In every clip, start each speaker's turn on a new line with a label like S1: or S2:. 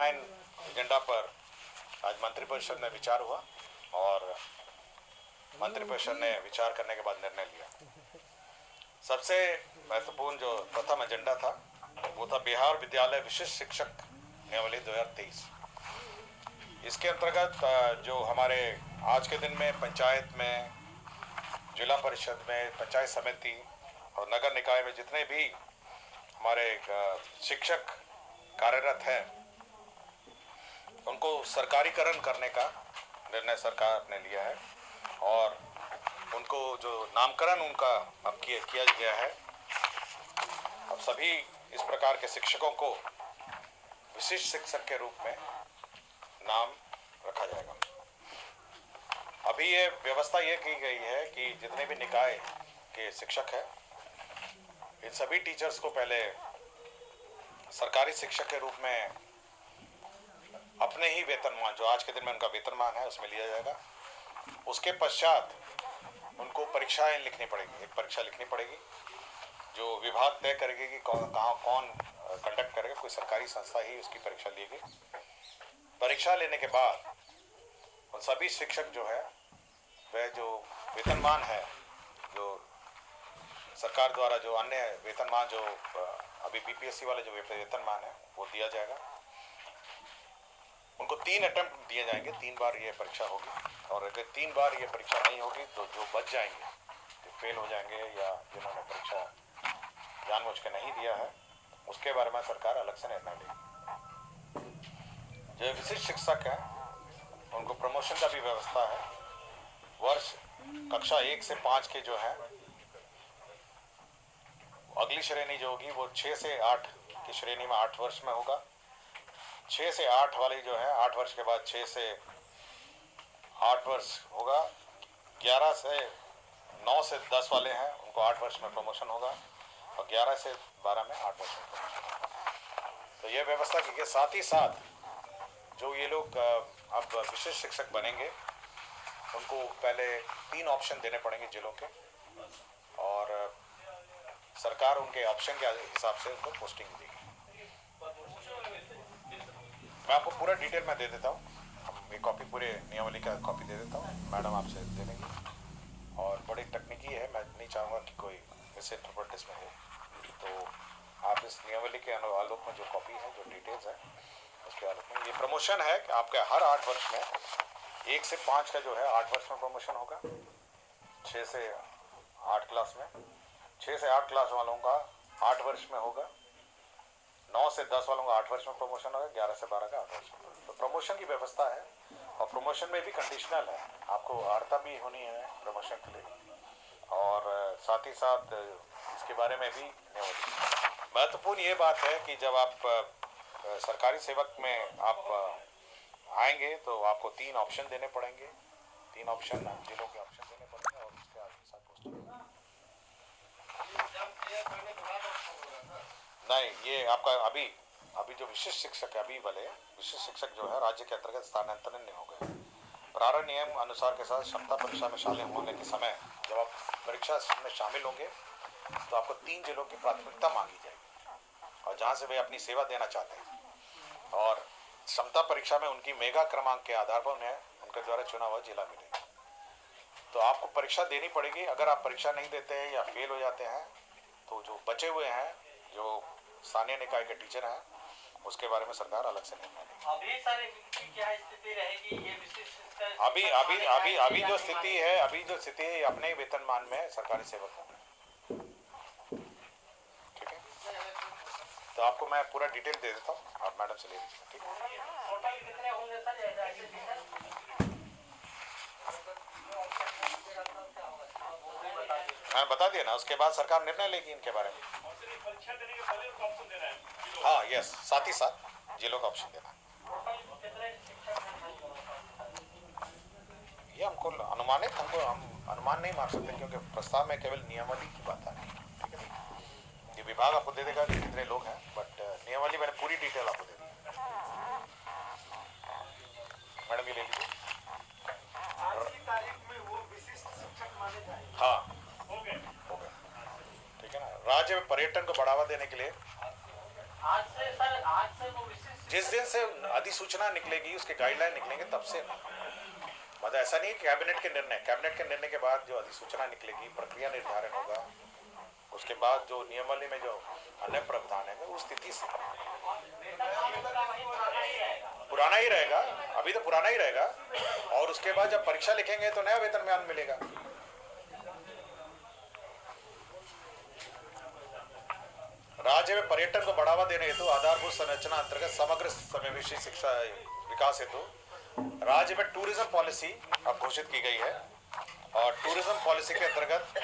S1: Agenda पर आज मंत्रिपरिषद में विचार हुआ और मंत्रिपरिषद ने विचार करने के बाद निर्णय लिया। सबसे महत्वपूर्ण जो प्रथम एजेंडा था वो था बिहार विद्यालय विशिष्ट शिक्षक नियमावली 2023। इसके अंतर्गत जो हमारे आज के दिन में पंचायत में, जिला परिषद में, पंचायत समिति और नगर निकाय में जितने भी हमारे शिक्षक कार्यरत हैं उनको सरकारीकरण करने का निर्णय सरकार ने लिया है और उनको जो नामकरण उनका अब किया गया है। अब सभी इस प्रकार के शिक्षकों को विशिष्ट शिक्षक के रूप में नाम रखा जाएगा। अभी ये व्यवस्था ये की गई है कि जितने भी निकाय के शिक्षक हैं इन सभी टीचर्स को पहले सरकारी शिक्षक के रूप में अपने ही वेतनमान, जो आज के दिन में उनका वेतनमान है, उसमें लिया जाएगा। उसके पश्चात उनको परीक्षाएं लिखनी पड़ेगी, एक परीक्षा लिखनी पड़ेगी जो विभाग तय करेगी कि कौन कंडक्ट करेगा। कोई सरकारी संस्था ही उसकी परीक्षा लेगी। परीक्षा लेने के बाद उन सभी शिक्षक जो है वह जो वेतनमान है, जो सरकार द्वारा जो अन्य वेतनमान जो अभी बीपीएससी वाले जो वेतनमान है वो दिया जाएगा। उनको 3 अटेम्प्ट दिए जाएंगे, 3 बार ये परीक्षा होगी और अगर 3 बार ये परीक्षा नहीं होगी तो जो बच जाएंगे, जो फेल हो जाएंगे या जिन्होंने परीक्षा जानबूझ के नहीं दिया है उसके बारे में सरकार अलग से निर्णय लेगी। जो विशिष्ट शिक्षक हैं उनको प्रमोशन का भी व्यवस्था है। वर्ष कक्षा 1 से 5 के जो है अगली श्रेणी जो होगी वो 6 से 8 की श्रेणी में 8 वर्ष में होगा। 6 से 8 वाले जो है 8 वर्ष के बाद 6 से 8 वर्ष होगा। 11 से 9 से 10 वाले हैं उनको 8 वर्ष में प्रमोशन होगा और 11 से 12 में 8 वर्ष में प्रमोशन होगा। तो ये व्यवस्था की गई। साथ ही साथ जो ये लोग अब विशिष्ट शिक्षक बनेंगे उनको पहले 3 ऑप्शन देने पड़ेंगे जिलों के और सरकार उनके ऑप्शन के हिसाब से उनको पोस्टिंग देगी। मैं आपको पूरा डिटेल में दे देता हूँ। एक कॉपी पूरे नियमावली का कॉपी दे देता हूँ, मैडम आपसे दे देंगी और बड़ी तकनीकी है। मैं नहीं चाहूँगा कि कोई मिस इंटरप्रेट इसमें हो, तो आप इस नियमावली के आलोक में जो कॉपी है, जो डिटेल्स है उसके आलोक में ये प्रमोशन है कि आपके हर 8 वर्ष में 1 से 5 का जो है 8 वर्ष में प्रमोशन होगा। 6 से 8 क्लास में 6 से 8 क्लास वालों का 8 वर्ष में होगा। 9 से 10 वालों का 8 वर्ष में प्रमोशन होगा। 11 से 12 का 8 वर्ष में। तो प्रमोशन की व्यवस्था है और प्रमोशन में भी कंडीशनल है, आपको अर्हता भी होनी है प्रमोशन के लिए और साथ ही साथ इसके बारे में भी महत्वपूर्ण ये बात है कि जब आप सरकारी सेवक में आप आएंगे तो आपको 3 ऑप्शन देने पड़ेंगे। 3 ऑप्शन जिलों के ऑप्शन देने पड़ेंगे और उसके साथ पोस्टिंग नहीं। ये आपका अभी जो विशिष्ट शिक्षक है, अभी वाले विशिष्ट शिक्षक जो है राज्य के अंतर्गत स्थानांतरण नहीं हो गए। प्रारंभ नियम अनुसार के साथ क्षमता परीक्षा में शामिल होने के समय जब आप परीक्षा में शामिल होंगे तो आपको 3 जिलों की प्राथमिकता मांगी जाएगी और जहाँ से वे अपनी सेवा देना चाहते हैं और क्षमता परीक्षा में उनकी मेगा क्रमांक के आधार पर उन्हें उनके द्वारा चुना हुआ जिला मिलेगा। तो आपको परीक्षा देनी पड़ेगी। अगर आप परीक्षा नहीं देते हैं या फेल हो जाते हैं तो जो बचे हुए हैं, जो स्थानीय निकाय के टीचर हैं, उसके बारे में सरकार अलग से निर्णय लेगी।
S2: क्या स्थिति रहेगी ये विशिष्ट?
S1: अभी जो स्थिति है अपने ही वेतनमान में सरकारी सेवक होंगे। ठीक है, तो आपको मैं पूरा डिटेल दे देता हूँ, आप मैडम से ले लीजिए। ठीक है, मैं बता दिया ना, उसके बाद सरकार निर्णय लेगी इनके बारे में। हाँ, यस, साथ ही साथ जिलों का ऑप्शन देना। ये हमको हम अनुमान नहीं मार सकते क्योंकि प्रस्ताव में केवल नियमावली की बात आ रही है। ठीक है, ये विभाग आपको दे देगा कि कितने लोग हैं, बट नियमावली मैंने पूरी डिटेल आपको दे दी। मैडम ये ले लीजिए।
S2: आज की तारीख में वो विशिष्ट शिक्षक माने जाएंगे।
S1: हाँ, हो गए। ठीक है ना, राज्य में पर्यटन को बढ़ावा देने के लिए
S2: आज से वो विशिष्ट
S1: जिस दिन से अधिसूचना निकलेगी, उसके गाइडलाइन निकलेंगे, तब से मतलब ऐसा नहीं कि कैबिनेट के निर्णय के बाद जो अधिसूचना निकलेगी, प्रक्रिया निर्धारण होगा, उसके बाद जो नियमावली में जो अन्य प्रावधान है उस स्थिति से पुराना ही रहेगा, अभी तो पुराना ही रहेगा। और उसके बाद जब परीक्षा लिखेंगे तो नया वेतनमान मिलेगा। राज्य में पर्यटन को बढ़ावा देने हेतु आधारभूत संरचना अंतर्गत समग्र समावेशी शिक्षा विकास हेतु राज्य में टूरिज्म पॉलिसी अब घोषित की गई है। और टूरिज्म पॉलिसी के अंतर्गत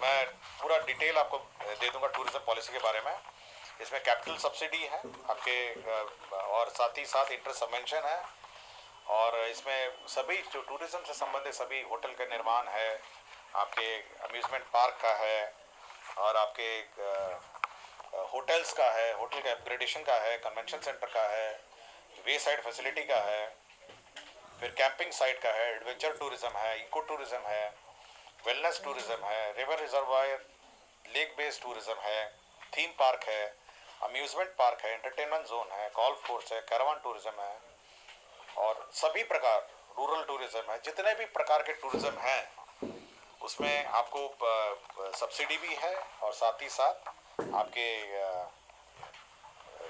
S1: मैं पूरा डिटेल आपको दे दूंगा टूरिज्म पॉलिसी के बारे में। इसमें कैपिटल सब्सिडी है आपके, और साथ ही साथ इंटरेस्ट सबवेंशन है, और इसमें सभी जो टूरिज्म से संबंधित सभी होटल का निर्माण है, आपके अम्यूजमेंट पार्क का है, और आपके होटल्स का है, होटल का अपग्रेडेशन का है, कन्वेंशन सेंटर का है, वे साइड फैसिलिटी का है, फिर कैंपिंग साइट का है, एडवेंचर टूरिज्म है, इको टूरिज्म है, वेलनेस टूरिज्म है, river reservoir lake based tourism है, थीम पार्क है, अम्यूजमेंट पार्क है, एंटरटेनमेंट जोन है, गोल्फ कोर्स है, कैरावान टूरिज्म है, और सभी प्रकार रूरल टूरिज्म है। जितने भी प्रकार के टूरिज्म हैं उसमें आपको सब्सिडी भी है, और साथ ही साथ आपके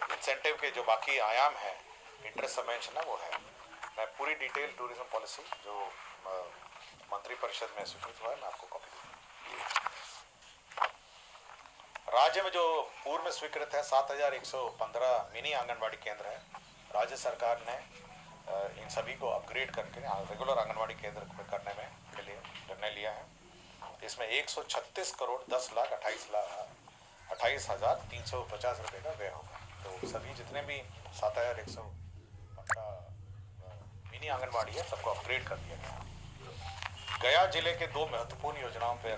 S1: इंसेंटिव के जो बाकी आयाम है, इंटरेस्ट सबवेंशन है, वो है। मैं पूरी डिटेल टूरिज्म पॉलिसी जो मंत्रिपरिषद में स्वीकृत हुआ है, मैं आपको कॉपी दूंगा। राज्य में जो पूर्व में स्वीकृत है 7115 मिनी आंगनबाड़ी केंद्र है। राज्य सरकार ने इन सभी को अपग्रेड करके रेगुलर आंगनबाड़ी केंद्र में करने में के लिए निर्णय लिया है। इसमें 136 करोड़ 10,28,350 रुपये का व्यय होगा। तो सभी जितने भी 7115 मिनी आंगनबाड़ी है, सबको अपग्रेड कर दिया गया। गया जिले के 2 महत्वपूर्ण योजनाओं पर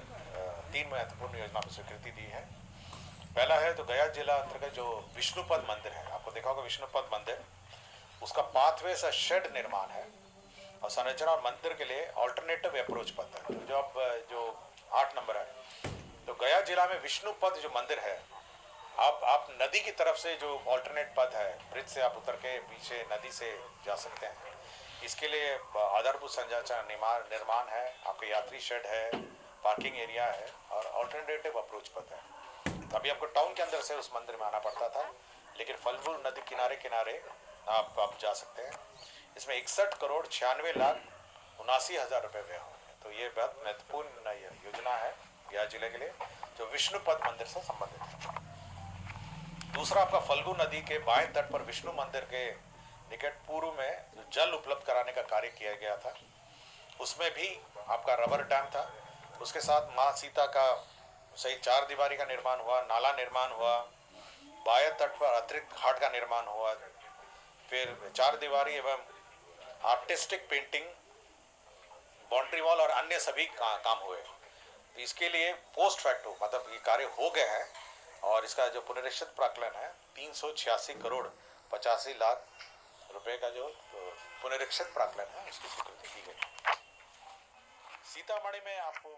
S1: 3 महत्वपूर्ण योजनाओं पर स्वीकृति दी है। पहला है तो गया जिला अंतर्गत जो विष्णुपद मंदिर है, आपको देखा होगा विष्णुपद मंदिर, उसका पाथवे सा शेड निर्माण है, और संरचना और मंदिर के लिए ऑल्टरनेटिव अप्रोच पथ है। तो जो अब जो 8 नंबर है, तो गया जिला में विष्णुपद जो मंदिर है, आप नदी की तरफ से जो ऑल्टरनेट पथ है, ब्रिज से आप उतर के पीछे नदी से जा सकते हैं। इसके लिए आधारभूत संरचना निर्माण है, आपके यात्री शेड है, पार्किंग एरिया है, और ऑल्टरनेटिव अप्रोच पथ है। अभी आपको टाउन के अंदर से उस मंदिर में आना पड़ता था, लेकिन फलगु नदी किनारे किनारे आप जा सकते हैं। इसमें 61 करोड़ 96,79,000 रुपये व्यय होंगे। तो ये बहुत महत्वपूर्ण योजना है गया जिले के लिए, जो विष्णुपद मंदिर से संबंधित है। दूसरा आपका फल्गु नदी के बाएं तट पर विष्णु मंदिर के निकट पूर्व में जो जल उपलब्ध कराने का कार्य किया गया था, उसमें भी आपका रबर डैम था। उसके साथ माँ सीता का सही 4 दीवारी का निर्माण हुआ, नाला निर्माण हुआ, बाएं तट पर अतिरिक्त घाट का निर्माण हुआ, फिर 4 दीवारी एवं आर्टिस्टिक पेंटिंग, बाउंड्री वॉल और अन्य सभी काम हुए। तो इसके लिए पोस्ट फैक्टो मतलब ये कार्य हो गए हैं, और इसका जो पुनरीक्षित प्राक्कलन है 386 करोड़ 85 लाख रुपए का जो पुनरीक्षित प्राक्कलन है, उसकी स्वीकृति की गई। सीतामढ़ी में आपको